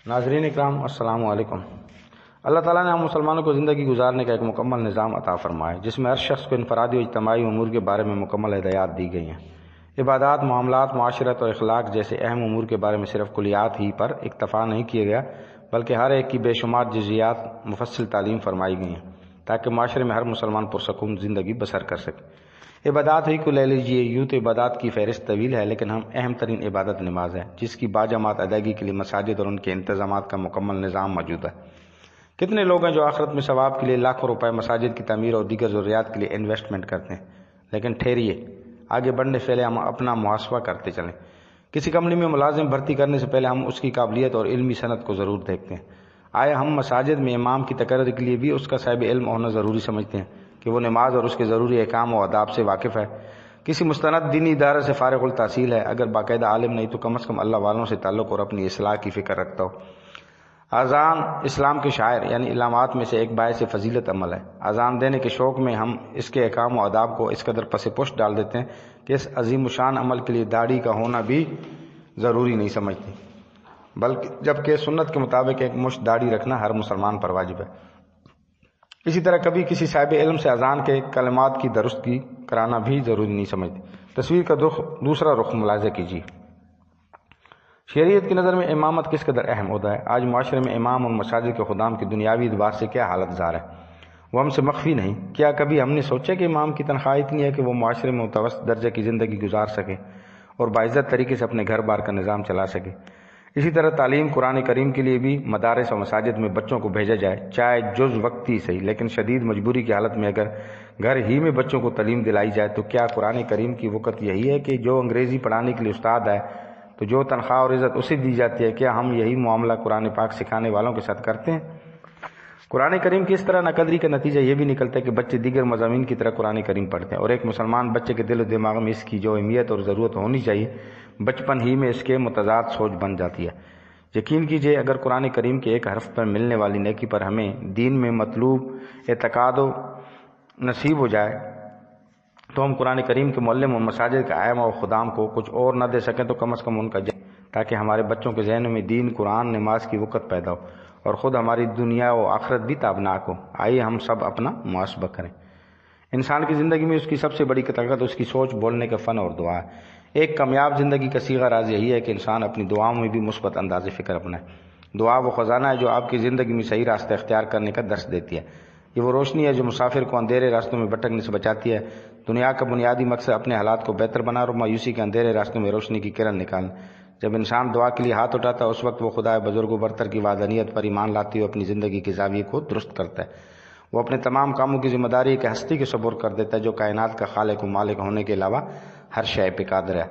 ناظرین اکرام، السلام علیکم۔ اللہ تعالیٰ نے ہم مسلمانوں کو زندگی گزارنے کا ایک مکمل نظام عطا فرمایا جس میں ہر شخص کو انفرادی و اجتماعی امور کے بارے میں مکمل ہدایات دی گئی ہیں۔ عبادات، معاملات، معاشرت اور اخلاق جیسے اہم امور کے بارے میں صرف کلیات ہی پر اکتفا نہیں کیا گیا بلکہ ہر ایک کی بے شمار جزیات مفصل تعلیم فرمائی گئی ہیں تاکہ معاشرے میں ہر مسلمان پرسکون زندگی بسر کر سکے۔ عبادات ہی کو لے لیجیے، یوں تو عبادات کی فہرست طویل ہے لیکن اہم ترین عبادت نماز ہے جس کی باجماعت ادائیگی کے لیے مساجد اور ان کے انتظامات کا مکمل نظام موجود ہے۔ کتنے لوگ ہیں جو آخرت میں ثواب کے لیے لاکھوں روپے مساجد کی تعمیر اور دیگر ضروریات کے لیے انویسٹمنٹ کرتے ہیں، لیکن ٹھہریے، آگے بڑھنے سے پہلے ہم اپنا محاسبہ کرتے چلیں۔ کسی کمپنی میں ملازم بھرتی کرنے سے پہلے ہم اس کی قابلیت اور علمی صنعت کو ضرور دیکھتے ہیں۔ آیا ہم مساجد میں امام کی تقرری کے لیے بھی اس کا صاحب علم ہونا ضروری سمجھتے ہیں کہ وہ نماز اور اس کے ضروری احکام و آداب سے واقف ہے؟ کسی مستند دینی ادارے سے فارغ التحصیل ہے، اگر باقاعدہ عالم نہیں تو کم از کم اللہ والوں سے تعلق اور اپنی اصلاح کی فکر رکھتا ہو۔ اذان اسلام کے شاعر یعنی علامات میں سے ایک باعث فضیلت عمل ہے۔ اذان دینے کے شوق میں ہم اس کے احکام و آداب کو اس قدر پس پشت ڈال دیتے ہیں کہ اس عظیم الشان عمل کے لیے داڑھی کا ہونا بھی ضروری نہیں سمجھتے، بلکہ جبکہ سنت کے مطابق ایک مشت داڑھی رکھنا ہر مسلمان پر واجب ہے۔ اسی طرح کبھی کسی صاحب علم سے اذان کے کلمات کی درستگی کرانا بھی ضروری نہیں سمجھتے۔ تصویر کا دوسرا رخ ملاحظہ کیجیے۔ شریعت کی نظر میں امامت کس قدر اہم عہدہ ہے۔ آج معاشرے میں امام اور مساجد کے خدام کی دنیاوی اعتبار سے کیا حالت زار ہے، وہ ہم سے مخفی نہیں۔ کیا کبھی ہم نے سوچا کہ امام کی تنخواہ اتنی ہے کہ وہ معاشرے میں متوسط درجے کی زندگی گزار سکے اور باعزت طریقے سے اپنے گھر بار کا نظام چلا سکے؟ اسی طرح تعلیم قرآن کریم کے لیے بھی مدارس اور مساجد میں بچوں کو بھیجا جائے، چاہے جز وقتی صحیح، لیکن شدید مجبوری کی حالت میں اگر گھر ہی میں بچوں کو تعلیم دلائی جائے تو کیا قرآن کریم کی وقت یہی ہے کہ جو انگریزی پڑھانے کے لیے استاد ہے تو جو تنخواہ اور عزت اسے دی جاتی ہے، کیا ہم یہی معاملہ قرآن پاک سکھانے والوں کے ساتھ کرتے ہیں؟ قرآن کریم کی اس طرح ناقدری کا نتیجہ یہ بھی نکلتا ہے کہ بچے دیگر مضامین کی طرح قرآن کریم پڑھتے ہیں، اور ایک مسلمان بچے کے دل و دماغ میں اس کی جو اہمیت اور ضرورت ہونی چاہیے بچپن ہی میں اس کے متضاد سوچ بن جاتی ہے۔ یقین کیجئے اگر قرآن کریم کے ایک حرف پر ملنے والی نیکی پر ہمیں دین میں مطلوب اعتقاد و نصیب ہو جائے تو ہم قرآن کریم کے معلم اور مساجد کے ائمہ و خدام کو کچھ اور نہ دے سکیں تو کم از کم ان کا تاکہ ہمارے بچوں کے ذہن میں دین، قرآن، نماز کی وقت پیدا ہو اور خود ہماری دنیا و آخرت بھی تابناک ہو۔ آئیے ہم سب اپنا محاسبہ کریں۔ انسان کی زندگی میں اس کی سب سے بڑی طاقت اس کی سوچ، بولنے کا فن اور دعا ہے۔ ایک کامیاب زندگی کا صیغہ راز یہی ہے کہ انسان اپنی دعاؤں میں بھی مثبت انداز فکر اپنائے۔ دعا وہ خزانہ ہے جو آپ کی زندگی میں صحیح راستہ اختیار کرنے کا درس دیتی ہے۔ یہ وہ روشنی ہے جو مسافر کو اندھیرے راستوں میں بھٹکنے سے بچاتی ہے۔ دنیا کا بنیادی مقصد اپنے حالات کو بہتر بنا اور مایوسی کے اندھیرے راستوں میں روشنی کی کرن نکالنا۔ جب انسان دعا کے لیے ہاتھ اٹھاتا ہے اس وقت وہ خدا بزرگ و برتر کی وحدانیت پر ایمان لاتی ہوئے اپنی زندگی کے زاویے کو درست کرتا ہے۔ وہ اپنے تمام کاموں کی ذمہ داری ایک ہستی کے سپرد کر دیتا ہے جو کائنات کا خالق و مالک ہونے کے علاوہ ہر شے پہ قادر ہے۔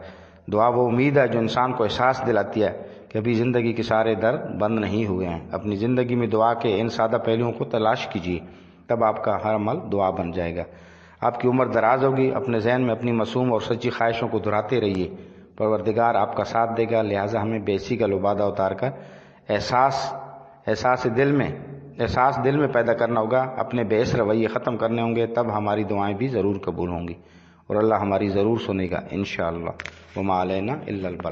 دعا وہ امید ہے جو انسان کو احساس دلاتی ہے کہ ابھی زندگی کے سارے در بند نہیں ہوئے ہیں۔ اپنی زندگی میں دعا کے ان سادہ پہلوؤں کو تلاش کیجیے، تب آپ کا ہر عمل دعا بن جائے گا۔ آپ کی عمر دراز ہوگی۔ اپنے ذہن میں اپنی معصوم اور سچی خواہشوں کو دہراتے رہیے، پروردگار آپ کا ساتھ دے گا۔ لہٰذا ہمیں بے حسی کا لبادہ اتار کر احساس دل میں پیدا کرنا ہوگا، اپنے بے حس رویے ختم کرنے ہوں گے، تب ہماری دعائیں بھی ضرور قبول ہوں گی اور اللہ ہماری ضرور سنے گا انشاءاللہ۔ وما علینا الا البلاغ۔